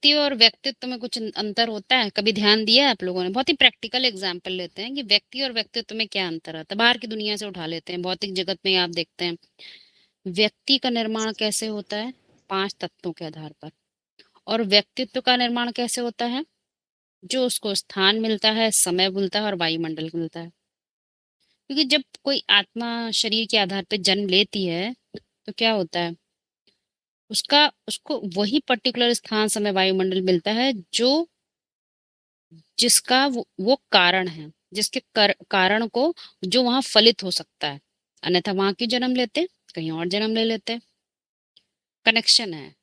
व्यक्ति और व्यक्तित्व में कुछ अंतर होता है? कभी ध्यान दिया है आप लोगों ने? बहुत ही प्रैक्टिकल एग्जाम्पल लेते हैं कि व्यक्ति और व्यक्तित्व में क्या अंतर आता है। बाहर की दुनिया से उठा लेते हैं, भौतिक जगत में आप देखते हैं व्यक्ति का निर्माण कैसे होता है? 5 तत्वों के आधार पर। और व्यक्तित्व का निर्माण कैसे होता है? जो उसको स्थान मिलता है, समय मिलता है और वायुमंडल मिलता है। क्योंकि जब कोई आत्मा शरीर के आधार पर जन्म लेती है तो क्या होता है, उसका उसको वही पर्टिकुलर स्थान, समय, वायुमंडल मिलता है जो जिसका वो कारण है, जिसके कारण को जो वहां फलित हो सकता है। अन्यथा वहां क्यों जन्म लेते, कहीं और जन्म ले लेते। कनेक्शन है,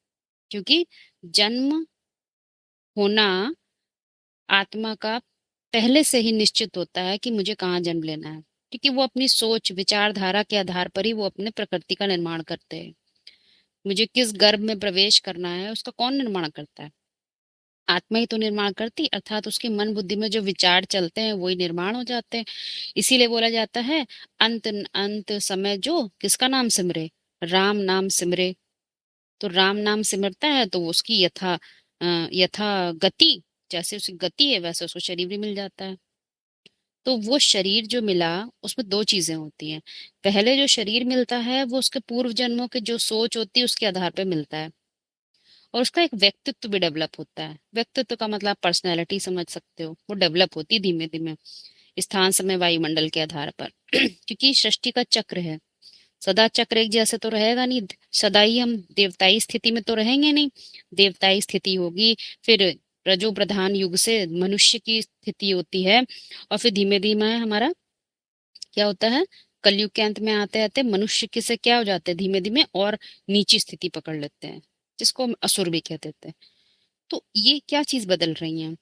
क्योंकि जन्म होना आत्मा का पहले से ही निश्चित होता है कि मुझे कहाँ जन्म लेना है, क्योंकि वो अपनी सोच विचारधारा के आधार पर ही वो अपने प्रकृति का निर्माण करते हैं। मुझे किस गर्भ में प्रवेश करना है उसका कौन निर्माण करता है? आत्मा ही तो निर्माण करती, अर्थात उसके मन बुद्धि में जो विचार चलते हैं वही निर्माण हो जाते हैं। इसीलिए बोला जाता है अंत अंत समय जो किसका नाम सिमरे, राम नाम सिमरे। तो राम नाम सिमरता है तो उसकी यथा गति, जैसे उसकी गति है वैसे उसको शरीर भी मिल जाता है। तो वो शरीर जो मिला उसमें 2 चीजें होती हैं। पहले जो शरीर मिलता है वो उसके पूर्व जन्मों की जो सोच होती है उसके आधार पर मिलता है, और उसका एक व्यक्तित्व भी डेवलप होता है। व्यक्तित्व का मतलब पर्सनैलिटी समझ सकते हो, वो डेवलप होती है धीमे धीमे स्थान, समय, वायुमंडल के आधार पर। क्योंकि सृष्टि का चक्र है, सदा चक्र एक जैसे तो रहेगा नहीं। सदा ही हम देवताई स्थिति में तो रहेंगे नहीं। देवताई स्थिति होगी, फिर रजो प्रधान युग से मनुष्य की स्थिति होती है, और फिर धीमे धीमे हमारा क्या होता है, कलयुग के अंत में आते आते मनुष्य के से क्या हो जाते हैं, धीमे धीमे और नीची स्थिति पकड़ लेते हैं, जिसको हम असुर भी कह देते हैं। तो ये क्या चीज बदल रही है?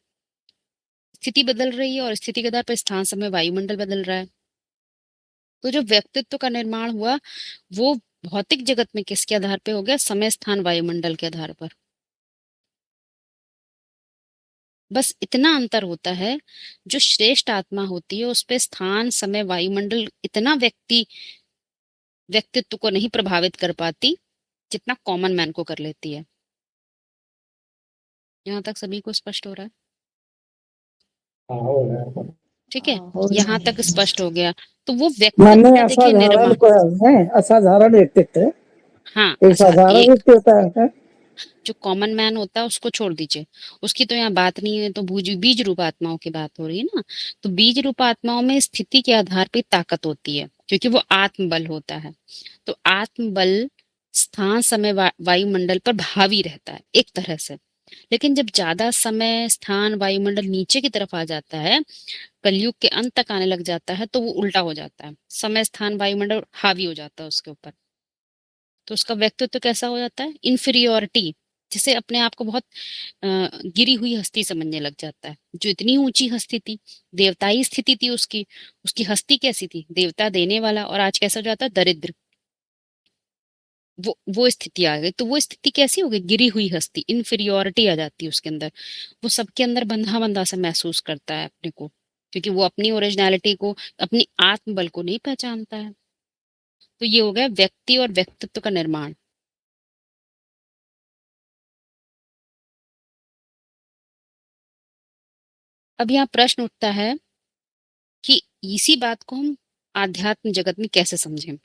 स्थिति बदल रही है, और स्थिति के आधार पर स्थान, समय, वायुमंडल बदल रहा है। तो जो व्यक्तित्व का निर्माण हुआ वो भौतिक जगत में किसके आधार पे हो गया? समय, स्थान, वायुमंडल के आधार पर। बस इतना अंतर होता है। जो श्रेष्ठ आत्मा होती है उस पे स्थान, समय, वायुमंडल इतना व्यक्तित्व को नहीं प्रभावित कर पाती जितना कॉमन मैन को कर लेती है। यहाँ तक सभी को स्पष्ट हो रहा है? हाँ, हो गया। ठीक है, हाँ, हो यहाँ गया। तक स्पष्ट हो गया। तो वो माने व्यक्तित्व का देखिए असाधारण निर्माण। को है, असाधारण व्यक्तित्व है। हाँ, एक साधारण एक व्यक्ति होता है। जो कॉमन मैन होता है उसको छोड़ दीजिए, उसकी तो यहाँ बात नहीं है। तो बीज रूप आत्माओं की बात हो रही है ना। तो बीज रूप आत्माओं में स्थिति के आधार पर ताकत होती है, क्योंकि वो आत्मबल होता है। तो आत्मबल स्थान, समय, वायुमंडल पर भावी रहता है एक तरह से। लेकिन जब ज्यादा समय, स्थान, वायुमंडल नीचे की तरफ आ जाता है, कलयुग के अंत तक आने लग जाता है, तो वो उल्टा हो जाता है। समय, स्थान, वायुमंडल हावी हो जाता है उसके ऊपर। तो उसका व्यक्तित्व कैसा हो जाता है? इन्फीरियोरिटी, जिसे अपने आप को बहुत गिरी हुई हस्ती समझने लग जाता है। जो इतनी ऊंची हस्ती थी, देवताई स्थिति थी उसकी, उसकी हस्ती कैसी थी? देवता देने वाला, और आज कैसा हो जाता है? दरिद्र। वो स्थिति आ गई। तो वो स्थिति कैसी हो गई? गिरी हुई हस्ती, इन्फीरियोरिटी आ जाती है उसके अंदर। वो सबके अंदर बंधा बंधा सा महसूस करता है अपने को, क्योंकि वो अपनी ओरिजिनलिटी को, अपनी आत्मबल को नहीं पहचानता है। तो ये हो गया व्यक्ति और व्यक्तित्व का निर्माण। अब यहाँ प्रश्न उठता है कि इसी बात को हम आध्यात्म जगत में कैसे समझें?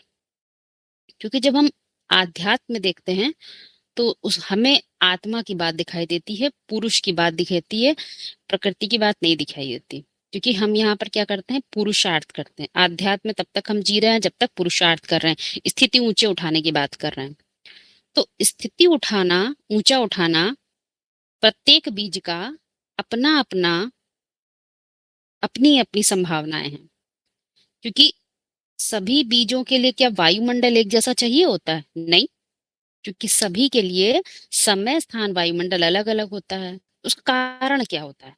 क्योंकि जब हम आध्यात्म में देखते हैं तो उस हमें आत्मा की बात दिखाई देती है, पुरुष की बात दिखाती है, प्रकृति की बात नहीं दिखाई देती। क्योंकि हम यहाँ पर क्या करते हैं? पुरुषार्थ करते हैं। आध्यात्म में तब तक हम जी रहे हैं जब तक पुरुषार्थ कर रहे हैं, स्थिति ऊंचे उठाने की बात कर रहे हैं। तो स्थिति उठाना, ऊंचा उठाना, प्रत्येक बीज का अपना अपना, अपनी अपनी संभावनाएं हैं। क्योंकि सभी बीजों के लिए क्या वायुमंडल एक जैसा चाहिए होता है? नहीं। क्योंकि सभी के लिए समय, स्थान, वायुमंडल अलग अलग होता है। उसका कारण क्या होता है?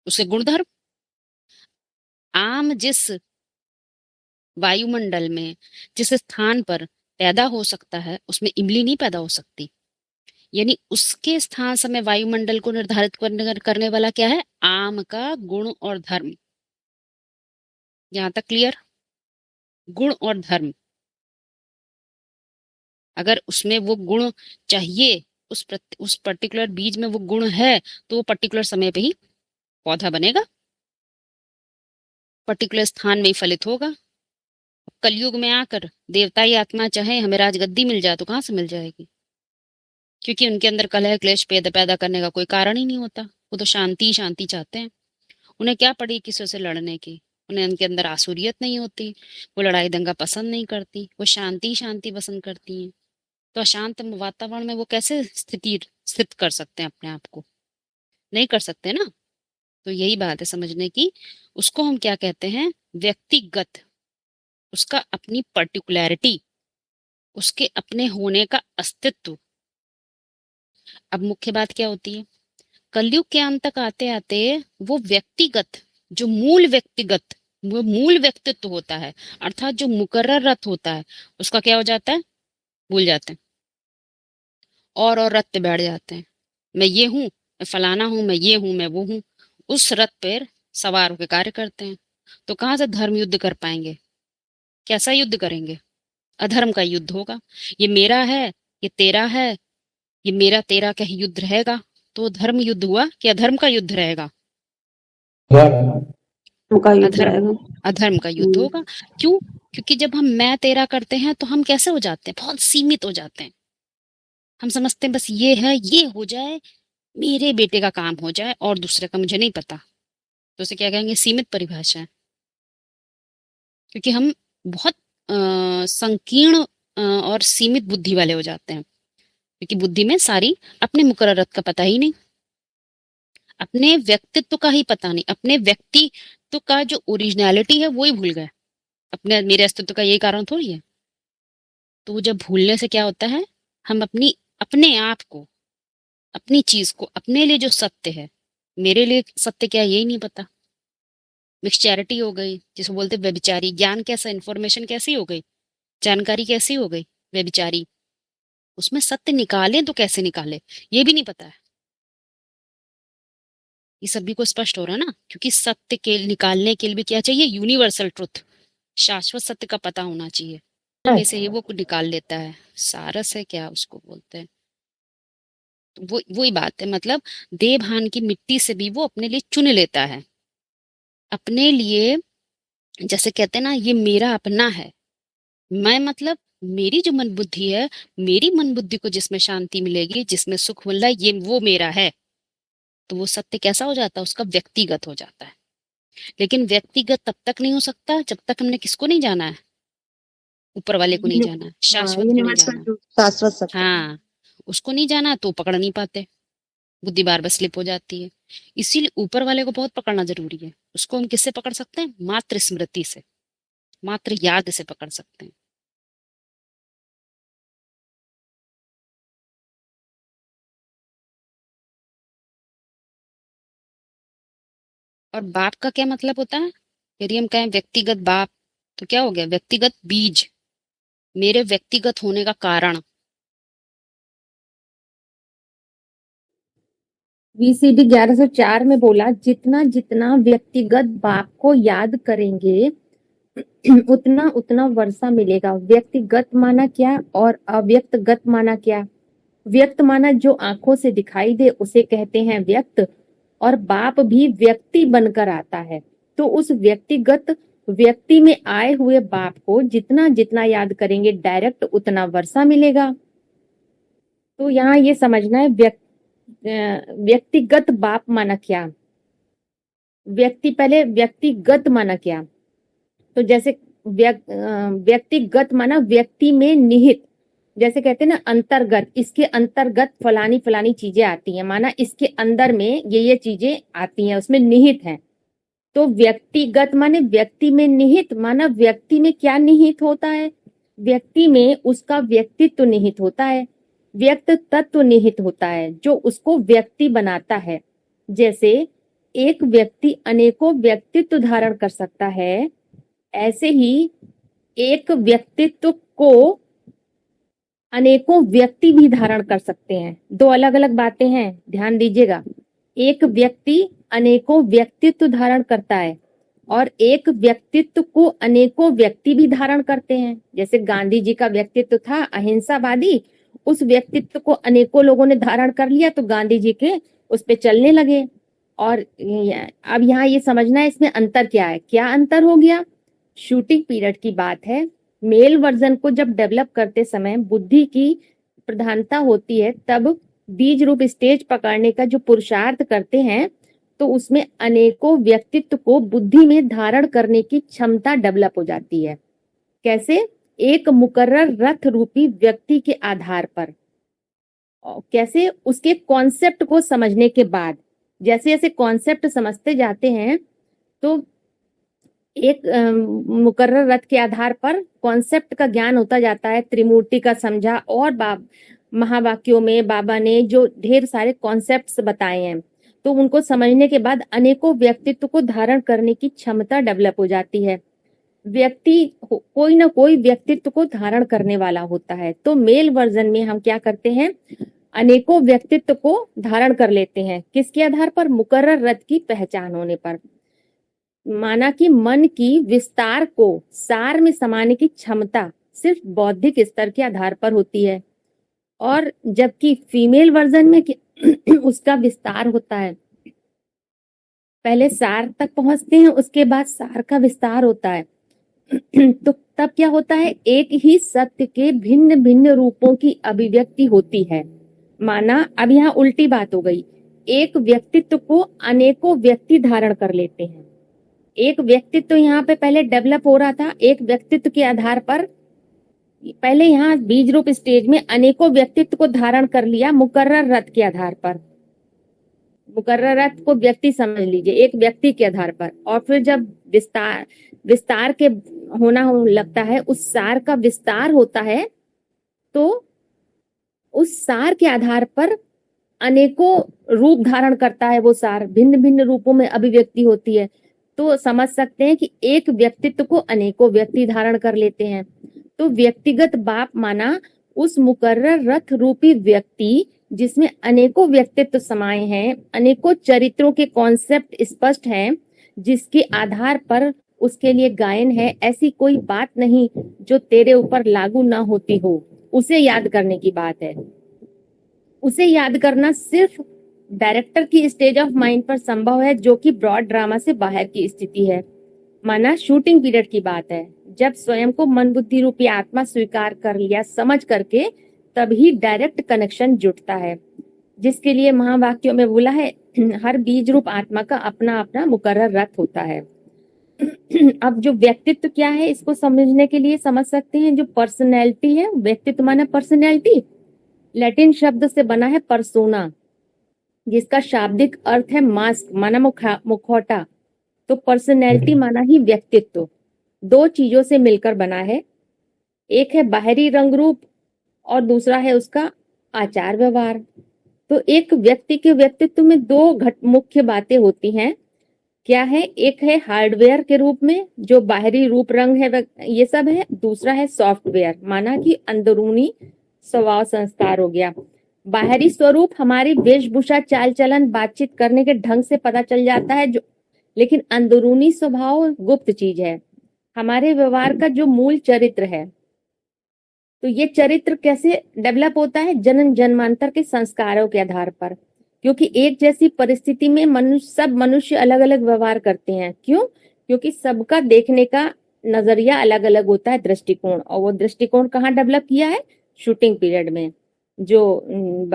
उसके गुणधर्म। आम जिस वायुमंडल में, जिस स्थान पर पैदा हो सकता है उसमें इमली नहीं पैदा हो सकती। यानी उसके स्थान, समय, वायुमंडल को निर्धारित करने वाला क्या है? आम का गुण और धर्म। यहां तक क्लियर? गुण और धर्म। अगर उसमें वो गुण चाहिए उस पर्टिकुलर बीज में वो गुण है तो वो पर्टिकुलर समय पे ही पौधा बनेगा, पर्टिकुलर स्थान में ही फलित होगा। कलयुग में आकर देवता ही आत्मा चाहे हमें राजगद्दी मिल जाए तो कहाँ से मिल जाएगी? क्योंकि उनके अंदर कलह क्लेश पैदा करने का कोई कारण ही नहीं होता। वो तो शांति शांति चाहते हैं। उन्हें क्या पड़ी किसी से लड़ने की? उन्हें उनके अंदर आसुरियत नहीं होती, वो लड़ाई दंगा पसंद नहीं करती, वो शांति शांति पसंद करती हैं। तो अशांत वातावरण में वो कैसे स्थित कर सकते हैं अपने आप को? नहीं कर सकते ना। तो यही बात है समझने की। उसको हम क्या कहते हैं? व्यक्तिगत, उसका अपनी पर्टिकुलैरिटी, उसके अपने होने का अस्तित्व। अब मुख्य बात क्या होती है? कलयुग के अंत तक आते आते वो व्यक्तिगत, जो मूल व्यक्तित्व होता है, अर्थात जो मुकर्रर रथ होता है, उसका क्या हो जाता है? भूल जाते हैं और रथ पे बैठ जाते हैं। मैं ये हूं, मैं फलाना हूं, मैं ये हूं, मैं वो हूं। उस रथ पर सवार होकर कार्य करते हैं। तो कहां से धर्म युद्ध कर पाएंगे? कैसा युद्ध करेंगे? अधर्म का युद्ध होगा। ये मेरा है, ये तेरा है, ये मेरा तेरा का ही युद्ध रहेगा। तो धर्म युद्ध हुआ कि अधर्म का युद्ध रहेगा? का युद्ध अधर्म, रहेगा। अधर्म का युद्ध होगा। क्यों? क्योंकि जब हम मैं तेरा करते हैं तो हम कैसे हो जाते हैं? बहुत सीमित हो जाते हैं। हम समझते हैं बस ये है, ये हो जाए, मेरे बेटे का काम हो जाए, और दूसरे का मुझे नहीं पता। तो उसे क्या कहेंगे? सीमित परिभाषा है। क्योंकि हम बहुत संकीर्ण और सीमित बुद्धि वाले हो जाते हैं। क्योंकि बुद्धि में सारी अपने मुकर्रर का पता ही नहीं, अपने व्यक्तित्व का ही पता नहीं, अपने व्यक्तित्व का जो ओरिजिनलिटी है वो ही भूल गए। अपने मेरे अस्तित्व का यही कारण थोड़ी है। तो वो जब भूलने से क्या होता है? हम अपने आप को, अपनी चीज को, अपने लिए जो सत्य है, मेरे लिए सत्य क्या है यही नहीं पता। विचारिटी हो गई, जिसको बोलते व्यभिचारी। ज्ञान कैसा? इन्फॉर्मेशन कैसी हो गई? जानकारी कैसी हो गई? व्यभिचारी। उसमें सत्य निकालें तो कैसे निकाले ये भी नहीं पता है। ये सभी को स्पष्ट हो रहा है ना? क्योंकि सत्य के निकालने के लिए भी क्या चाहिए? यूनिवर्सल ट्रुथ, शाश्वत सत्य का पता होना चाहिए। में से ही वो निकाल लेता है। सारस है क्या उसको बोलते हैं। तो वो वही बात है। मतलब देह भान की मिट्टी से भी वो अपने लिए चुन लेता है। अपने लिए, जैसे कहते हैं ना, ये मेरा अपना है। मैं मतलब मेरी जो मन बुद्धि है, मेरी मन बुद्धि को जिसमें शांति मिलेगी, जिसमें सुख मिल रहा है, ये वो मेरा है। तो वो सत्य कैसा हो जाता है? उसका व्यक्तिगत हो जाता है। लेकिन व्यक्तिगत तब तक नहीं हो सकता जब तक हमने किसको नहीं जाना है? ऊपर वाले को नहीं जाना है, शाश्वत को नहीं जाना। शाश्वत सत्य। हाँ, उसको नहीं जाना तो पकड़ नहीं पाते, बुद्धि बार बार स्लिप हो जाती है। इसीलिए ऊपर वाले को बहुत पकड़ना जरूरी है। उसको हम किससे पकड़ सकते हैं? मात्र स्मृति से, मात्र याद से पकड़ सकते हैं। और बाप का क्या मतलब होता है? यदि हम कहें व्यक्तिगत बाप, तो क्या हो गया? व्यक्तिगत बीज, मेरे व्यक्तिगत होने का कारण। VCD 1104 में बोला, जितना जितना व्यक्तिगत बाप को याद करेंगे उतना उतना वर्षा मिलेगा। व्यक्तिगत माना क्या और अव्यक्तगत माना क्या? व्यक्त माना जो आंखों से दिखाई दे उसे कहते हैं व्यक्त, और बाप भी व्यक्ति बनकर आता है। तो उस व्यक्तिगत व्यक्ति में आए हुए बाप को जितना जितना याद करेंगे डायरेक्ट उतना वर्षा मिलेगा। तो यहाँ ये समझना है व्यक्तिगत बाप माना क्या, पहले व्यक्तिगत माना क्या। तो जैसे व्यक्तिगत माना व्यक्ति में निहित, जैसे कहते हैं ना अंतर्गत, इसके अंतर्गत फलानी फलानी चीजें आती हैं, माना इसके अंदर में ये चीजें आती हैं, उसमें निहित हैं। तो व्यक्तिगत माने व्यक्ति में निहित, माना व्यक्ति में क्या निहित होता है? व्यक्ति में उसका व्यक्तित्व निहित होता है, व्यक्त तत्व निहित होता है जो उसको व्यक्ति बनाता है। जैसे एक व्यक्ति अनेकों व्यक्तित्व धारण कर सकता है, ऐसे ही एक व्यक्तित्व को अनेकों व्यक्ति भी धारण कर सकते हैं। दो अलग अलग बातें हैं, ध्यान दीजिएगा। एक व्यक्ति अनेकों व्यक्तित्व धारण करता है और एक व्यक्तित्व को अनेकों व्यक्ति भी धारण करते हैं। जैसे गांधी जी का व्यक्तित्व था अहिंसावादी, उस व्यक्तित्व को अनेकों लोगों ने धारण कर लिया तो गांधी जी के उस पे चलने लगे। और अब यहाँ ये समझना है इसमें अंतर क्या है। क्या अंतर हो गया? शूटिंग पीरियड की बात है। मेल वर्जन को जब डेवलप करते समय बुद्धि की प्रधानता होती है, तब बीज रूप स्टेज पकड़ने का जो पुरुषार्थ करते हैं तो उसमें अनेकों व्यक्तित्व को बुद्धि में धारण करने की क्षमता डेवलप हो जाती है। कैसे? एक मुकर्रर रथ रूपी व्यक्ति के आधार पर। कैसे? उसके कॉन्सेप्ट को समझने के बाद, जैसे जैसे कॉन्सेप्ट समझते जाते हैं तो एक मुकर्रर रथ के आधार पर कॉन्सेप्ट का ज्ञान होता जाता है। त्रिमूर्ति का समझा और महावाक्यों में बाबा ने जो ढेर सारे कॉन्सेप्ट्स बताए हैं, तो उनको समझने के बाद अनेकों व्यक्तित्व को धारण करने की क्षमता डेवलप हो जाती है। व्यक्ति कोई ना कोई व्यक्तित्व को धारण करने वाला होता है। तो मेल वर्जन में हम क्या करते हैं? अनेकों व्यक्तित्व को धारण कर लेते हैं। किसके आधार पर? मुकर्रर रथ की पहचान होने पर। माना कि मन की विस्तार को सार में समाने की क्षमता सिर्फ बौद्धिक स्तर के आधार पर होती है, और जबकि फीमेल वर्जन में उसका विस्तार होता है। पहले सार तक पहुंचते हैं, उसके बाद सार का विस्तार होता है। तो तब क्या होता है? एक ही सत्य के भिन्न भिन्न रूपों की अभिव्यक्ति होती है। माना अब यहाँ उल्टी बात हो गई। एक व्यक्तित्व को अनेकों व्यक्ति धारण कर लेते हैं। एक व्यक्तित्व यहाँ पे पहले डेवलप हो रहा था, एक व्यक्तित्व के आधार पर पहले यहाँ बीज रूप स्टेज में अनेकों व्यक्तित्व को धारण कर लिया मुकर्रर रथ के आधार पर। मुकर्रर रथ को व्यक्ति समझ लीजिए, एक व्यक्ति के आधार पर। और फिर जब विस्तार के होना लगता है, उस सार का विस्तार होता है, तो उस सार के आधार पर अनेकों रूप धारण करता है। वो सार भिन्न भिन्न रूपों में अभिव्यक्ति होती है। तो समझ सकते हैं कि एक व्यक्तित्व को अनेकों व्यक्ति धारण कर लेते हैं। तो व्यक्तिगत बाप माना उस मुकर्रर रथ रूपी व्यक्ति जिसमें अनेकों व्यक्तित्व समाये हैं, अनेकों चरित्रों के कॉन्सेप्ट स्पष्ट हैं, जिसके आधार पर उसके लिए गायन है। ऐसी कोई बात नहीं जो तेरे ऊपर लागू ना होती हो। उसे याद करने की बात है। उसे याद करना सिर्फ डायरेक्टर की स्टेज ऑफ माइंड पर संभव है, जो कि ब्रॉड ड्रामा से बाहर की स्थिति है। माना शूटिंग पीरियड की बात है, जब स्वयं को मन बुद्धि रूपी आत्मा स्वीकार कर लिया समझ करके, तभी डायरेक्ट कनेक्शन जुटता है, जिसके लिए महावाक्यों में बोला है हर बीज रूप आत्मा का अपना अपना मुकर्रर रथ होता है। अब जो व्यक्तित्व क्या है, इसको समझने के लिए समझ सकते हैं। जो पर्सनैलिटी है, व्यक्तित्व माना पर्सनैलिटी, लैटिन शब्द से बना है परसोना, जिसका शाब्दिक अर्थ है मास्क माना मुखौटा। तो पर्सनैलिटी माना ही व्यक्तित्व। दो चीजों से मिलकर बना है, एक है बाहरी रंग रूप और दूसरा है उसका आचार व्यवहार। तो एक व्यक्ति के व्यक्तित्व में दो मुख्य बातें होती हैं। क्या है? एक है हार्डवेयर के रूप में जो बाहरी रूप रंग है, ये सब है। दूसरा है सॉफ्टवेयर, माना कि अंदरूनी स्वभाव संस्कार हो गया। बाहरी स्वरूप हमारी वेशभूषा, चाल चलन, बातचीत करने के ढंग से पता चल जाता है, जो लेकिन अंदरूनी स्वभाव गुप्त चीज है, हमारे व्यवहार का जो मूल चरित्र है। तो ये चरित्र कैसे डेवलप होता है? जन्म जन्मांतर के संस्कारों के आधार पर। क्योंकि एक जैसी परिस्थिति में सब मनुष्य अलग अलग व्यवहार करते हैं। क्यों? क्योंकि सबका देखने का नजरिया अलग अलग होता है, दृष्टिकोण। और वो दृष्टिकोण कहाँ डेवलप किया है? शूटिंग पीरियड में। जो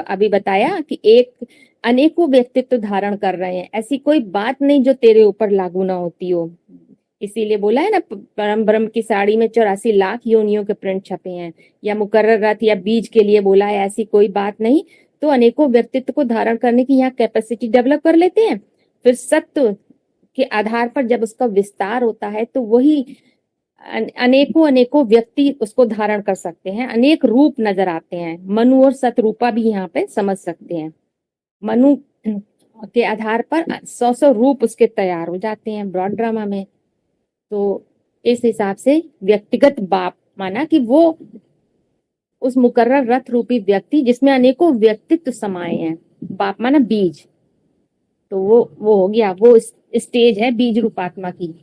अभी बताया कि एक अनेकों व्यक्तित्व धारण कर रहे हैं, ऐसी कोई बात नहीं जो तेरे ऊपर लागू ना होती हो। इसीलिए बोला है ना, परम ब्रह्म की साड़ी में 84 लाख योनियों के प्रिंट छपे हैं। या मुकर्रर रथ या बीज के लिए बोला है, ऐसी कोई बात नहीं। तो अनेकों व्यक्तित्व को धारण करने की यहाँ कैपेसिटी डेवलप कर लेते हैं। फिर सत्य के आधार पर जब उसका विस्तार होता है, तो वही अनेकों व्यक्ति उसको धारण कर सकते हैं। अनेक रूप नजर आते हैं। मनु और सतरूपा भी यहाँ पे समझ सकते हैं। मनु के आधार पर 100 रूप उसके तैयार हो जाते हैं ब्रॉड ड्रामा में। तो इस हिसाब से व्यक्तिगत बाप माना कि वो उस मुकर्रर रथ रूपी व्यक्ति जिसमें अनेकों व्यक्तित्व समाये हैं। बाप माना बीज, तो वो हो गया, वो स्टेज है बीज रूपात्मा की,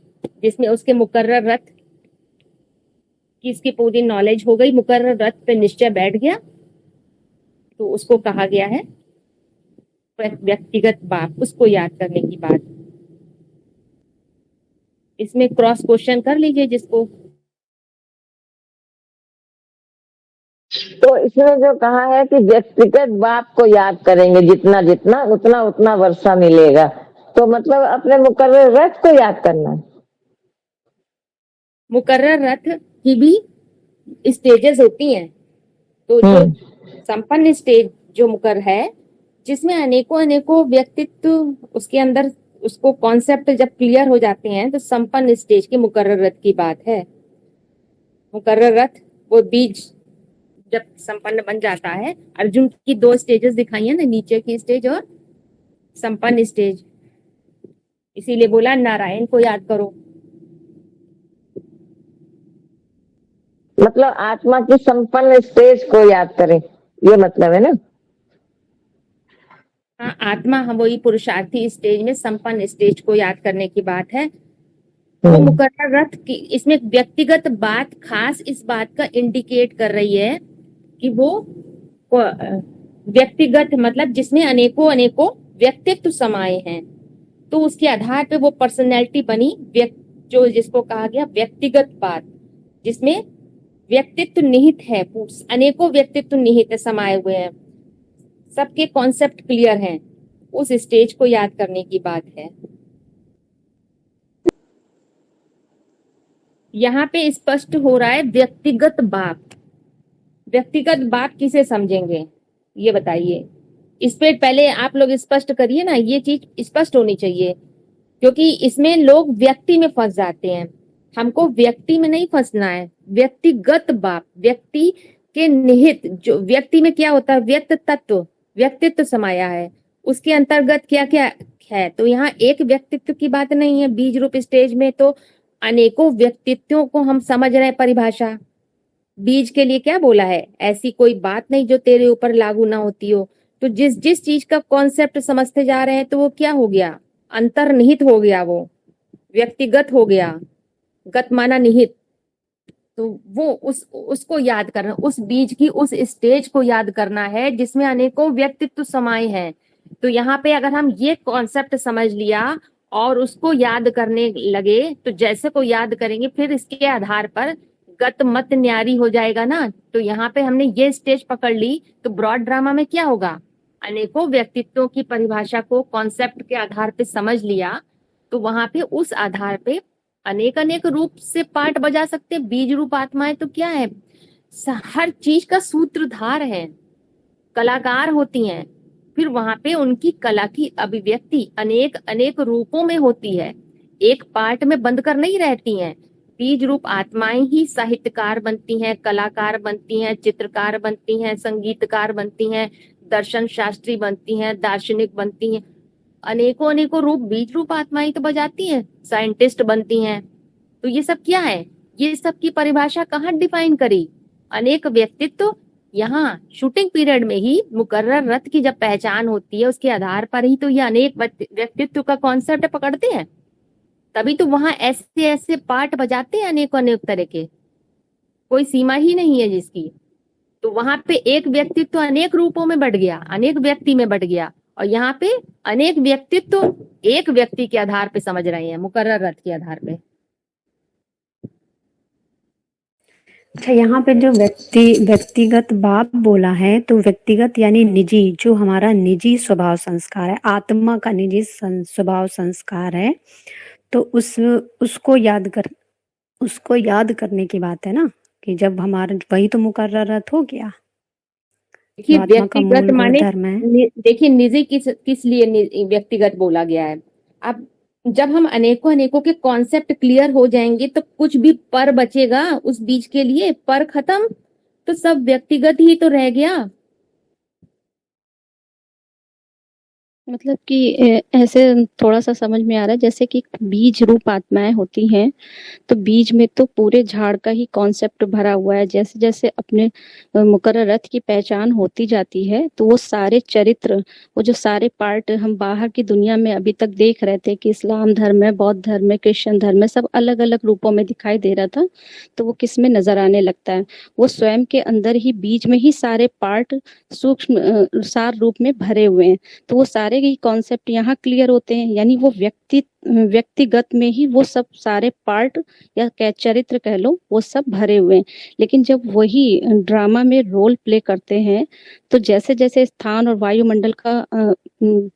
जिसमें उसके मुकर्रर रथ की इसकी पूरी नॉलेज हो गई, मुकर्रर रथ पे निश्चय बैठ गया। तो उसको कहा गया है व्यक्तिगत बाप, उसको याद करने की बात। इसमें क्रॉस क्वेश्चन कर लीजिए जिसको। तो इसमें जो कहा है कि व्यक्तिगत बाप को याद करेंगे जितना जितना उतना उतना वर्षा मिलेगा, तो मतलब अपने मुकर्रर रथ को याद करना है। मुकर्रर रथ की भी स्टेजेस होती हैं। तो जो संपन्न स्टेज जो मुकर्रर है, जिसमें अनेकों अनेकों व्यक्तित्व उसके अंदर, उसको कॉन्सेप्ट जब क्लियर हो जाते हैं, तो संपन्न स्टेज के मुकर्रर रथ की बात है। मुकर्रर रथ वो बीज जब संपन्न बन जाता है। अर्जुन की 2 स्टेजेस दिखाई है ना, नीचे की स्टेज और संपन्न स्टेज, इसीलिए बोला नारायण को याद करो। मतलब आत्मा की संपन्न स्टेज को याद करें, ये मतलब है ना। हाँ, आत्मा हम वही पुरुषार्थी स्टेज में संपन्न स्टेज को याद करने की बात है। वो मुकर्रर रथ की, इसमें व्यक्तिगत बात खास इस बात का इंडिकेट कर रही है कि वो व्यक्तिगत मतलब जिसमें अनेकों अनेकों व्यक्तित्व समाये हैं, तो उसके आधार पे वो पर्सनैलिटी बनी, जो जिसको कहा गया व्यक्तिगत बात, जिसमें व्यक्तित्व निहित है, अनेकों व्यक्तित्व निहित समाये हुए हैं, सबके कॉन्सेप्ट क्लियर हैं, उस स्टेज को याद करने की बात है। यहाँ पे स्पष्ट हो रहा है व्यक्तिगत बाप। व्यक्तिगत बाप किसे समझेंगे ये बताइए। इस पे पहले आप लोग स्पष्ट करिए ना, ये चीज स्पष्ट होनी चाहिए, क्योंकि इसमें लोग व्यक्ति में फंस जाते हैं। हमको व्यक्ति में नहीं फंसना है, व्यक्तिगत बाप, व्यक्ति के निहित, जो व्यक्ति में क्या होता है, व्यक्त तत्व, व्यक्तित्व समाया है, उसके अंतर्गत क्या क्या है। तो यहाँ एक व्यक्तित्व की बात नहीं है, बीज रूप स्टेज में तो अनेकों व्यक्तित्वों को हम समझ रहे हैं। परिभाषा बीज के लिए क्या बोला है, ऐसी कोई बात नहीं जो तेरे ऊपर लागू ना होती हो। तो जिस जिस चीज का कॉन्सेप्ट समझते जा रहे हैं, तो वो क्या हो गया, अंतर्निहित हो गया, वो व्यक्तिगत हो गया, गत माना निहित। तो वो उसको याद करना, उस बीज की उस स्टेज को याद करना है जिसमें अनेकों व्यक्तित्व समाये हैं। तो यहाँ पे अगर हम ये कॉन्सेप्ट समझ लिया और उसको याद करने लगे, तो जैसे को याद करेंगे, फिर इसके आधार पर गत मत न्यारी हो जाएगा ना। तो यहाँ पे हमने ये स्टेज पकड़ ली, तो ब्रॉड ड्रामा में क्या होगा, अनेकों व्यक्तित्वों की परिभाषा को कॉन्सेप्ट के आधार पे समझ लिया, तो वहां पे उस आधार पे अनेक अनेक रूप से पार्ट बजा सकते हैं। बीज रूप आत्माएं तो क्या है, हर चीज का सूत्रधार है, कलाकार होती हैं, फिर वहां पे उनकी कला की अभिव्यक्ति अनेक अनेक रूपों में होती है, एक पार्ट में बंद कर नहीं रहती हैं। बीज रूप आत्माएं ही साहित्यकार बनती हैं, कलाकार बनती हैं, चित्रकार बनती हैं, संगीतकार बनती हैं, दर्शन शास्त्री बनती हैं, दार्शनिक बनती हैं, अनेकों अनेकों रूप बीज रूप आत्माएं तो बजाती हैं, साइंटिस्ट बनती हैं। तो ये सब क्या है, ये सब की परिभाषा कहाँ डिफाइन करी, अनेक व्यक्तित्व। यहाँ शूटिंग पीरियड में ही मुकर्रर रथ की जब पहचान होती है, उसके आधार पर ही तो ये अनेक व्यक्तित्व का कॉन्सेप्ट पकड़ते हैं, तभी तो वहां ऐसे ऐसे पार्ट बजाते हैं अनेक अनेक तरह के, कोई सीमा ही नहीं है जिसकी। तो वहां पे एक व्यक्तित्व अनेक रूपों में बढ़ गया, अनेक व्यक्ति में बढ़ गया, और यहाँ पे अनेक व्यक्तित्व एक व्यक्ति के आधार पे समझ रहे हैं, मुकर्रर रथ के आधार पे। अच्छा, यहाँ पे जो व्यक्तिगत बाप बोला है, तो व्यक्तिगत यानी निजी, जो हमारा निजी स्वभाव संस्कार है, आत्मा का निजी स्वभाव संस्कार है, तो उसको याद करने की बात है ना, कि जब हमारा वही तो मुकर्ररत हो गया। देखिए आत्मा का मूल व्यक्तिगत माने, गुणधर्म है। देखिए निजी किस लिए व्यक्तिगत बोला गया है। अब जब हम अनेकों अनेकों के कॉन्सेप्ट क्लियर हो जाएंगे, तो कुछ भी पर बचेगा उस बीज के लिए, पर खत्म, तो सब व्यक्तिगत ही तो रह गया। मतलब कि ऐसे थोड़ा सा समझ में आ रहा है, जैसे कि बीज रूप आत्माएं होती हैं, तो बीज में तो पूरे झाड़ का ही कॉन्सेप्ट भरा हुआ है। जैसे जैसे अपने मुकर्रर रथ की पहचान होती जाती है, तो वो सारे चरित्र, वो जो सारे पार्ट हम बाहर की दुनिया में अभी तक देख रहे थे कि इस्लाम धर्म है, बौद्ध धर्म है, क्रिश्चियन धर्म है, सब अलग अलग रूपों में दिखाई दे रहा था, तो वो किस में नजर आने लगता है? वो स्वयं के अंदर ही बीज में ही सारे पार्ट सूक्ष्म सार रूप में भरे हुए हैं। तो वो सारे ही कॉन्सेप्ट यहाँ क्लियर होते हैं, यानी वो व्यक्तिगत में ही वो सब सारे पार्ट या चरित्र कह लो, वो सब भरे हुए हैं। लेकिन जब वही ड्रामा में रोल प्ले करते हैं, तो जैसे जैसे स्थान और वायुमंडल का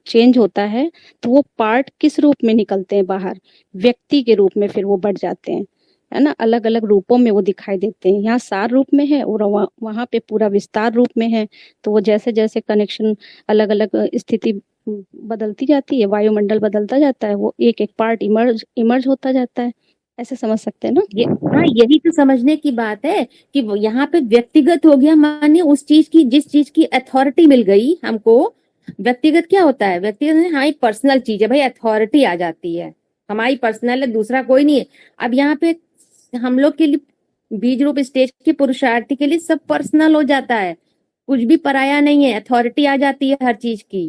चेंज होता है, तो वो पार्ट किस रूप में निकलते हैं बाहर? व्यक्ति के रूप में फिर वो बढ़ जाते हैं, है ना? अलग अलग रूपों में वो दिखाई देते हैं। यहाँ सार रूप में है और वहां पे पूरा विस्तार रूप में है। तो वो जैसे जैसे कनेक्शन, अलग अलग स्थिति बदलती जाती है, वायुमंडल बदलता जाता है, वो एक एक पार्ट इमर्ज होता जाता है। ऐसे समझ सकते हैं ना? हाँ, यही तो समझने की बात है कि यहाँ पे व्यक्तिगत हो गया, मानिए उस चीज की, जिस चीज की अथॉरिटी मिल गई हमको। व्यक्तिगत क्या होता है? व्यक्तिगत हमारी पर्सनल चीज है भाई, अथॉरिटी आ जाती है, हमारी पर्सनल है, दूसरा कोई नहीं है। अब यहाँ पे हम लोग के लिए बीज रूप स्टेज के पुरुषार्थी के लिए सब पर्सनल हो जाता है, कुछ भी पराया नहीं है, अथॉरिटी आ जाती है हर चीज की।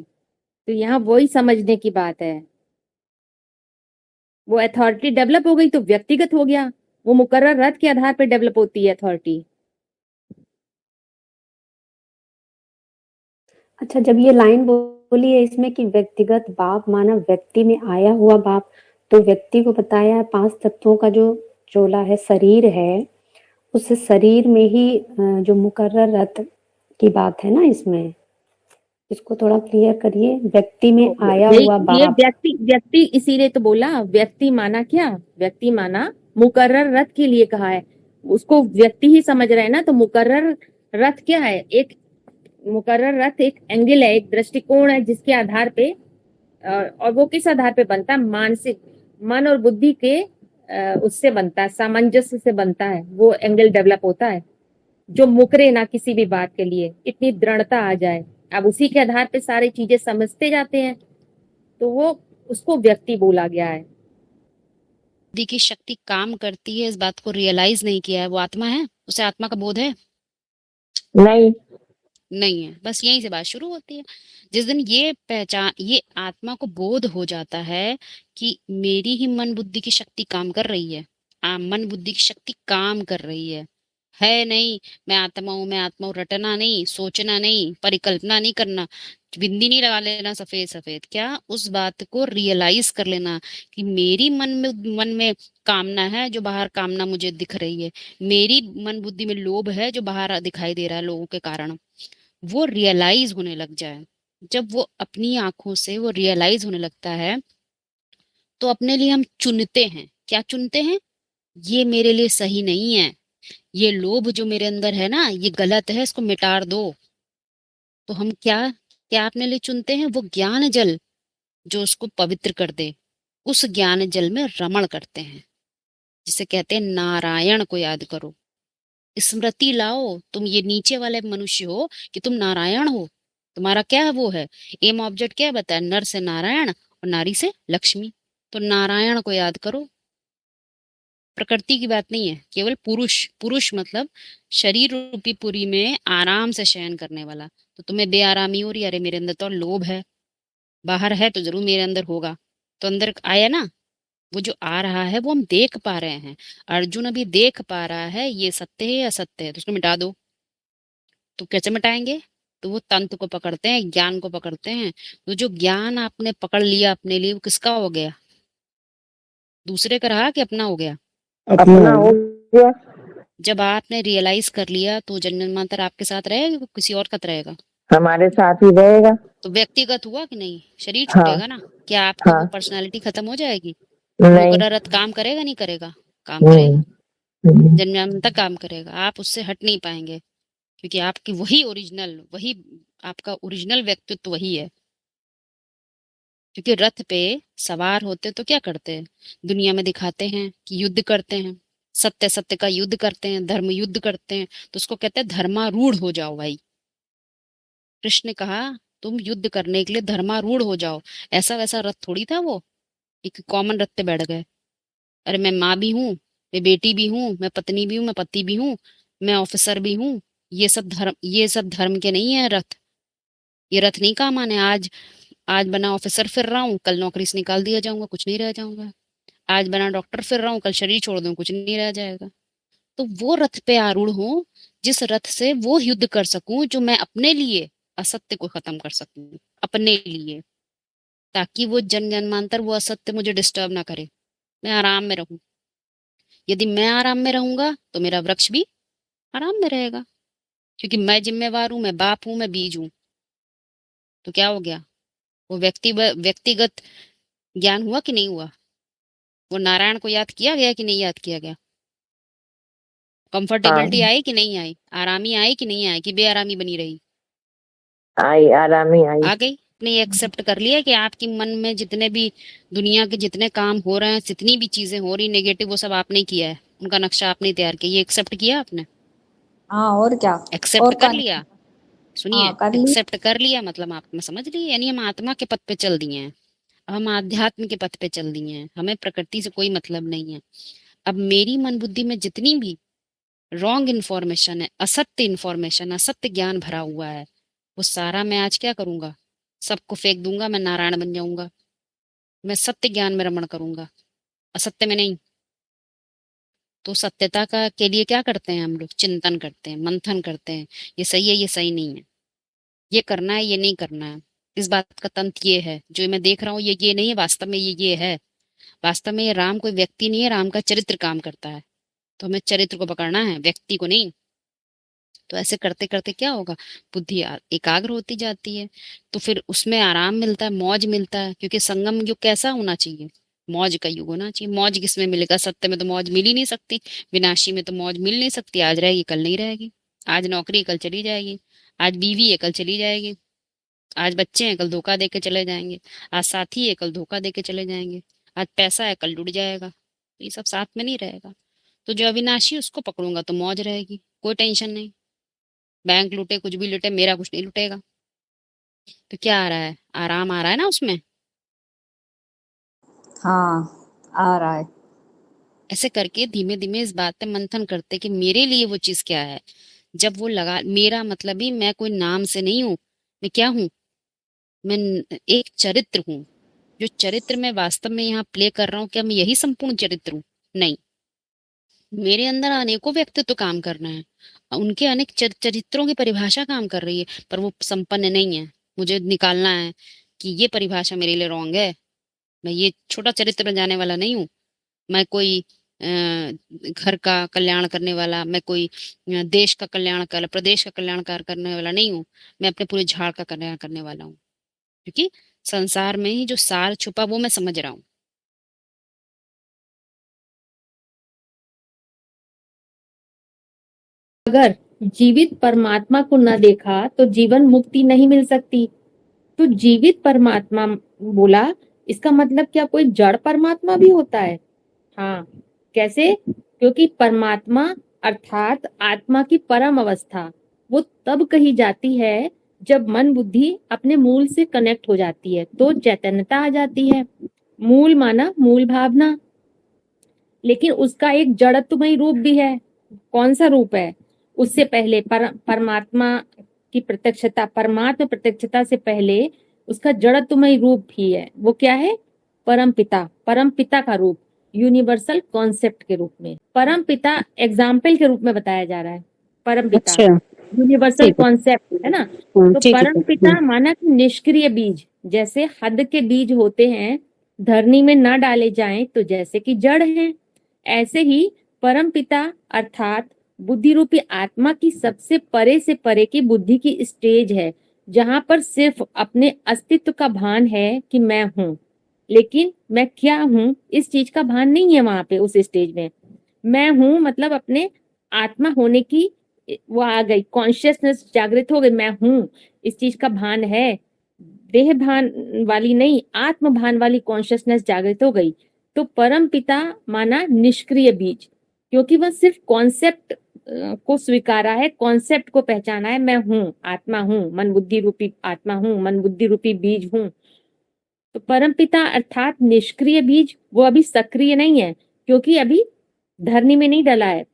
तो यहाँ वही समझने की बात है, वो अथॉरिटी डेवलप हो गई तो व्यक्तिगत हो गया, वो मुकर्रर रथ के आधार पर डेवलप होती है अथॉरिटी। अच्छा, जब ये लाइन बोली है इसमें कि व्यक्तिगत बाप माना व्यक्ति में आया हुआ बाप, तो व्यक्ति को बताया है 5 तत्वों का जो चोला है, शरीर है, उस शरीर में ही जो मुकर्रर रथ की बात है ना इसमें, इसको थोड़ा क्लियर करिए। व्यक्ति में आया हुआ ये बाप, व्यक्ति इसीलिए तो बोला, व्यक्ति माना क्या? व्यक्ति माना मुकर्रर रथ के लिए कहा है, उसको व्यक्ति ही समझ रहे हैं ना। तो मुकर्रर रथ क्या है? एक मुकर्रर रथ एक एंगल है, एक दृष्टिकोण है, जिसके आधार पे और वो किस आधार पे बनता है? मानसिक, मन और बुद्धि के उससे बनता है, सामंजस्य से बनता है, वो एंगल डेवलप होता है, जो मुकरे ना किसी भी बात के लिए, इतनी दृढ़ता आ जाए। अब उसी के आधार पे सारी चीजें समझते जाते हैं, तो वो उसको व्यक्ति बोला गया है। बुद्धि की शक्ति काम करती है, इस बात को रियलाइज नहीं किया है, वो आत्मा है? उसे आत्मा का बोध है? नहीं। नहीं है। बस यहीं से बात शुरू होती है। जिस दिन ये आत्मा को बोध हो जाता है कि मेरी ही मन बुद्धि की शक्ति काम कर रही है, मन बुद्धि की शक्ति काम कर रही है नहीं मैं आत्मा हूँ, रटना नहीं, सोचना नहीं, परिकल्पना नहीं करना, बिंदी नहीं लगा लेना सफेद सफेद, क्या उस बात को रियलाइज कर लेना कि मेरी मन में कामना है, जो बाहर कामना मुझे दिख रही है, मेरी मन बुद्धि में लोभ है, जो बाहर दिखाई दे रहा है लोगों के कारण, वो रियलाइज होने लग जाए। जब वो अपनी आंखों से वो रियलाइज होने लगता है, तो अपने लिए हम चुनते हैं। क्या चुनते हैं? ये मेरे लिए सही नहीं है, ये लोभ जो मेरे अंदर है ना, ये गलत है, इसको मिटा दो। तो हम क्या क्या अपने लिए चुनते हैं? वो ज्ञान जल जो उसको पवित्र कर दे, उस ज्ञान जल में रमण करते हैं, जिसे कहते हैं नारायण को याद करो, स्मृति लाओ। तुम ये नीचे वाले मनुष्य हो कि तुम नारायण हो। तुम्हारा क्या है? वो है एम ऑब्जेक्ट क्या बताया? नर से नारायण और नारी से लक्ष्मी। तो नारायण को याद करो। प्रकृति की बात नहीं है, केवल पुरुष। पुरुष मतलब शरीर रूपी पुरी में आराम से शयन करने वाला। तो तुम्हें बेआरामी हो रही, अरे मेरे अंदर तो लोभ है, बाहर है तो जरूर मेरे अंदर होगा, तो अंदर आया ना। वो जो आ रहा है वो हम देख पा रहे हैं। अर्जुन अभी देख पा रहा है ये सत्य है या असत्य है, तो उसको मिटा दो। तो कैसे मिटाएंगे? तो वो तंत्र को पकड़ते हैं, ज्ञान को पकड़ते हैं। तो जो ज्ञान आपने पकड़ लिया अपने लिए, वो किसका हो गया? दूसरे का रहा कि अपना हो गया? अपना हो गया। जब आपने रियलाइज कर लिया, तो जन्मांतर आपके साथ रहेगा कि किसी और का रहेगा? हमारे साथ ही रहेगा। तो व्यक्तिगत हुआ कि नहीं? शरीर हाँ। छूटेगा ना। क्या आपकी हाँ। वो पर्सनालिटी खत्म हो जाएगी? नहीं। मुकर्ररत काम करेगा नहीं करेगा? काम करेगा, हम्म। जन्मांतर काम करेगा। आप उससे हट नहीं पाएंगे, क्योंकि आपकी वही ओरिजिनल, वही आपका ओरिजिनल व्यक्तित्व वही है। क्योंकि रथ पे सवार होते तो क्या करते हैं? दुनिया में दिखाते हैं कि युद्ध करते हैं, सत्य सत्य का युद्ध करते हैं, धर्म युद्ध करते हैं। तो उसको कहते हैं धर्मारूढ़ हो जाओ भाई। कृष्ण ने कहा तुम युद्ध करने के लिए धर्मारूढ़ हो जाओ। ऐसा वैसा रथ थोड़ी था वो, एक कॉमन रथ पे बैठ गए। अरे मैं माँ भी हूँ, मैं बेटी भी हूँ, मैं पत्नी भी हूँ, मैं पति भी हूँ, मैं ऑफिसर भी हूँ। ये सब धर्म के नहीं है रथ। ये रथ नहीं काम आने। आज आज बना ऑफिसर फिर रहा हूँ, कल नौकरी से निकाल दिया जाऊंगा, कुछ नहीं रह जाऊंगा। आज बना डॉक्टर फिर रहा हूँ, कल शरीर छोड़ दूं, कुछ नहीं रह जाएगा। तो वो रथ पे आरूढ़ हो जिस रथ से वो युद्ध कर सकूं, जो मैं अपने लिए असत्य को खत्म कर सकूं, अपने लिए, ताकि वो जन जन्मांतर वो असत्य मुझे डिस्टर्ब ना करे, मैं आराम में रहूं। यदि मैं आराम में रहूंगा तो मेरा वृक्ष भी आराम में रहेगा, क्योंकि मैं जिम्मेवार हूं, मैं बाप हूं, मैं बीज हूं। तो क्या हो गया? वो व्यक्तिगत ज्ञान हुआ कि नहीं हुआ? वो नारायण को याद किया गया कि नहीं याद किया गया? कंफर्टेबिलिटी हाँ, आई कि नहीं आई? आरामी आई कि नहीं आई, कि बेआरामी बनी रही? आई, आरामी आई। आ गई। आपने ये एक्सेप्ट कर लिया कि आपके मन में जितने भी दुनिया के जितने काम हो रहे हैं, जितनी भी चीजें हो रही नेगेटिव, वो सब आपने किया है, उनका नक्शा आपने तैयार किया, ये एक्सेप्ट किया आपने? हाँ, और क्या। एक्सेप्ट और कर का लिया? सुनिए, हाँ, कर ली। एक्सेप्ट कर लिया मतलब आप में समझ लिए, यानी हम आत्मा के पथ पे चल दिए हैं, हम आध्यात्म के पथ पे चल दिए हैं, हमें प्रकृति से कोई मतलब नहीं है। अब मेरी मन बुद्धि में जितनी भी रॉन्ग इन्फॉर्मेशन है, असत्य इन्फॉर्मेशन, असत्य ज्ञान भरा हुआ है, वो सारा मैं आज क्या करूंगा? सबको फेंक दूंगा, मैं नारायण बन जाऊंगा। मैं सत्य ज्ञान में रमण करूंगा, असत्य में नहीं। तो सत्यता का के लिए क्या करते हैं हम लोग? चिंतन करते हैं, मंथन करते हैं, ये सही है, ये सही नहीं है, ये करना है, ये नहीं करना है। इस बात का तंत्र ये है, जो मैं देख रहा हूँ ये नहीं है, वास्तव में ये है। वास्तव में ये राम कोई व्यक्ति नहीं है, राम का चरित्र काम करता है। तो हमें चरित्र को पकड़ना है, व्यक्ति को नहीं। तो ऐसे करते करते क्या होगा? बुद्धि एकाग्र होती जाती है, तो फिर उसमें आराम मिलता है, मौज मिलता है। क्योंकि संगम युग कैसा होना चाहिए? मौज का युग होना चाहिए। मौज किसमें मिलेगा? सत्य में तो मौज मिल ही नहीं सकती, विनाशी में तो मौज मिल नहीं सकती। आज रहेगी कल नहीं रहेगी, आज नौकरी कल चली जाएगी, आज बीवी है कल चली जाएगी, आज बच्चे हैं कल धोखा दे के चले जाएंगे, आज साथी है कल धोखा दे के चले जाएंगे, आज पैसा है कल लुट जाएगा। तो ये सब साथ में नहीं रहेगा। तो जो अविनाशी उसको पकड़ूंगा तो मौज रहेगी, कोई टेंशन नहीं। बैंक लूटे, कुछ भी लूटे, मेरा कुछ नहीं लुटेगा। तो क्या आ रहा है? आराम आ रहा है ना उसमें। हाँ, आ रहा है। ऐसे करके धीमे धीमे इस बात पे मंथन करते कि मेरे लिए वो चीज क्या है। जब वो लगा, मेरा मतलब ही मैं कोई नाम से नहीं हूं, मैं क्या हूं? मैं एक चरित्र हूं। जो चरित्र मैं वास्तव में यहाँ प्ले कर रहा हूँ, क्या मैं यही संपूर्ण चरित्र हूँ? नहीं, मेरे अंदर अनेकों व्यक्तित्व काम कर रहे हैं, उनके अनेक चरित्रों की परिभाषा काम कर रही है, पर वो संपन्न नहीं है। मुझे निकालना है कि ये परिभाषा मेरे लिए रॉन्ग है, मैं ये छोटा चरित्र बन जाने वाला नहीं हूँ। मैं कोई घर का कल्याण करने वाला, मैं कोई देश का कल्याण कर, प्रदेश का कल्याणकार करने वाला नहीं हूँ। मैं अपने पूरे झाड़ का कल्याण करने वाला हूँ, क्योंकि संसार में ही जो सार छुपा वो मैं समझ रहा हूँ। अगर जीवित परमात्मा को न देखा तो जीवन मुक्ति नहीं मिल सकती। तो जीवित परमात्मा बोला, इसका मतलब क्या कोई जड़ परमात्मा भी होता है? हाँ, कैसे? क्योंकि परमात्मा अर्थात आत्मा की परम अवस्था वो तब कही जाती है जब मन बुद्धि अपने मूल से कनेक्ट हो जाती है, तो चैतन्यता आ जाती है। मूल माना मूल भावना, लेकिन उसका एक जड़त्वमय रूप भी है। कौन सा रूप है? उससे पहले परमात्मा की प्रत्यक्षता, परमात्मा प्रत्यक्षता से पहले उसका जड़त्वमय रूप भी है। वो क्या है? परम पिता, परम पिता का रूप, यूनिवर्सल कॉन्सेप्ट के रूप में। परम पिता एग्जाम्पल के रूप में बताया जा रहा है। परम पिता अच्छा, यूनिवर्सल ठीक है। कॉन्सेप्ट है ना। तो ठीक है, परम पिता माना कि निष्क्रिय बीज, जैसे हद के बीज होते हैं, धरनी में न डाले जाएं तो जैसे कि जड़ हैं, ऐसे ही परम पिता अर्थात बुद्धि रूपी आत्मा की सबसे परे से परे की बुद्धि की स्टेज है, जहां पर सिर्फ अपने अस्तित्व का भान है कि मैं हूं, लेकिन मैं क्या हूं इस चीज का भान नहीं है। वहां पे उस स्टेज में मैं हूं मतलब अपने आत्मा होने की वो आ गई, कॉन्शियसनेस जागृत हो गई, मैं हूं इस चीज का भान है। देह भान वाली नहीं, आत्म भान वाली कॉन्शियसनेस जागृत हो गई। तो परम पिता माना निष्क्रिय बीज, क्योंकि वह सिर्फ कॉन्सेप्ट को स्वीकारा है, कॉन्सेप्ट को पहचाना है, मैं हूँ, आत्मा हूँ, मन बुद्धि रूपी आत्मा हूँ, मन बुद्धि रूपी बीज हूँ। तो परमपिता अर्थात निष्क्रिय बीज वो अभी सक्रिय नहीं है, क्योंकि अभी धरनी में नहीं डला है।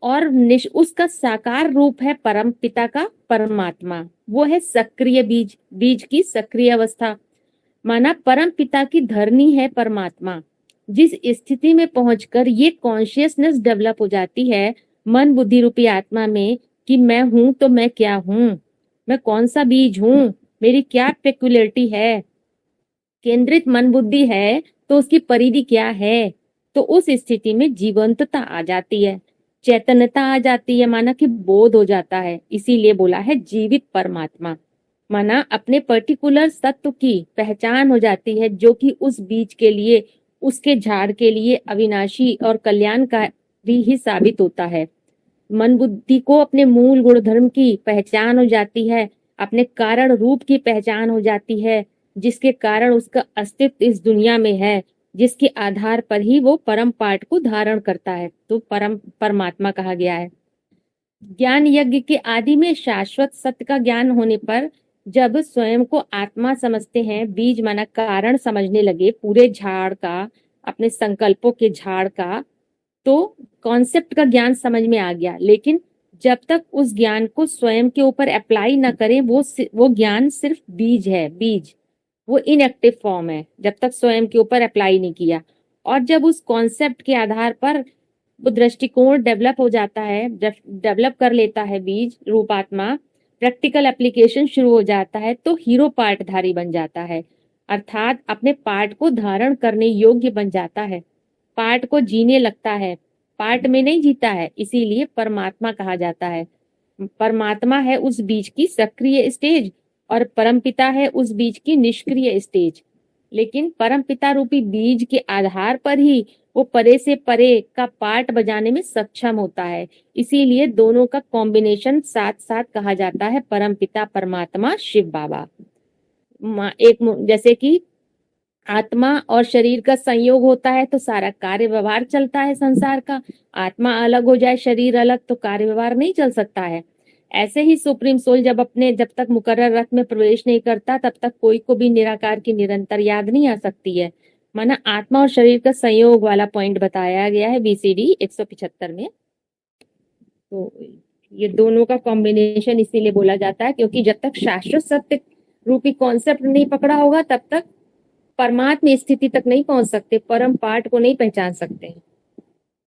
और उसका साकार रूप है परम पिता का परमात्मा, वो है सक्रिय बीज, बीज की सक्रिय अवस्था। माना परम पिता की धरनी है परमात्मा। जिस स्थिति में पहुंचकर ये कॉन्शियसनेस डेवलप हो जाती है मन बुद्धि रूपी आत्मा में कि मैं हूं तो मैं क्या हूं, मैं कौन सा बीज हूं, मेरी क्या पेक्युलरिटी है, केंद्रित मन बुद्धि है तो उसकी परिधि क्या है, तो उस स्थिति में जीवंतता आ जाती है, चैतन्यता आ जाती है, माना कि बोध हो जाता है। इसीलिए बोला है जीवित परमात्मा। माना अपने पर्टिकुलर सत्व की पहचान हो जाती है, जो कि उस बीज के लिए, उसके झाड़ के लिए अविनाशी और कल्याणकारी ही साबित होता है। मन बुद्धि को अपने मूल गुणधर्म की पहचान हो जाती है, अपने कारण रूप की पहचान हो जाती है, जिसके कारण उसका अस्तित्व इस दुनिया में है, जिसके आधार पर ही वो परम पाठ को धारण करता है, तो परमात्मा कहा गया है। ज्ञान यज्ञ के आदि में शाश्वत सत्य का ज्ञान होने पर जब स्वयं को आत्मा समझते हैं, बीज माना कारण समझने लगे पूरे झाड़ का, अपने संकल्पों के झाड़ का, तो कॉन्सेप्ट का ज्ञान समझ में आ गया। लेकिन जब तक उस ज्ञान को स्वयं के ऊपर अप्लाई न करें, वो ज्ञान सिर्फ बीज है, बीज वो इनएक्टिव फॉर्म है, जब तक स्वयं के ऊपर अप्लाई नहीं किया। और जब उस कॉन्सेप्ट के आधार पर वो दृष्टिकोण डेवलप हो जाता है, डेवलप कर लेता है बीज रूपात्मा, प्रैक्टिकल एप्लीकेशन शुरू हो जाता है, तो हीरो पार्टधारी बन जाता है, अर्थात अपने पार्ट को धारण करने योग्य बन जाता है, पार्ट को जीने लगता है, पार्ट में नहीं जीता है। इसीलिए परमात्मा कहा जाता है। परमात्मा है उस बीज की सक्रिय स्टेज और परमपिता है उस बीज की निष्क्रिय स्टेज। लेकिन परमपिता रूपी बीज के आधार पर ही वो परे से परे का पार्ट बजाने में सक्षम होता है। इसीलिए दोनों का कॉम्बिनेशन साथ साथ कहा जाता है परमपिता परमात्मा शिव बाबा। एक जैसे कि आत्मा और शरीर का संयोग होता है तो सारा कार्य व्यवहार चलता है संसार का। आत्मा अलग हो जाए, शरीर अलग, तो कार्य व्यवहार नहीं चल सकता है। ऐसे ही सुप्रीम सोल जब तक मुकर्रर रथ में प्रवेश नहीं करता, तब तक कोई को भी निराकार की निरंतर याद नहीं आ सकती है। माना आत्मा और शरीर का संयोग वाला पॉइंट बताया गया है BCD 175 में। तो ये दोनों का कॉम्बिनेशन इसीलिए बोला जाता है, क्योंकि जब तक शाश्वत सत्य रूपी कॉन्सेप्ट नहीं पकड़ा होगा, तब तक परमात्मा स्थिति तक नहीं पहुंच सकते, परम पाठ को नहीं पहचान सकते।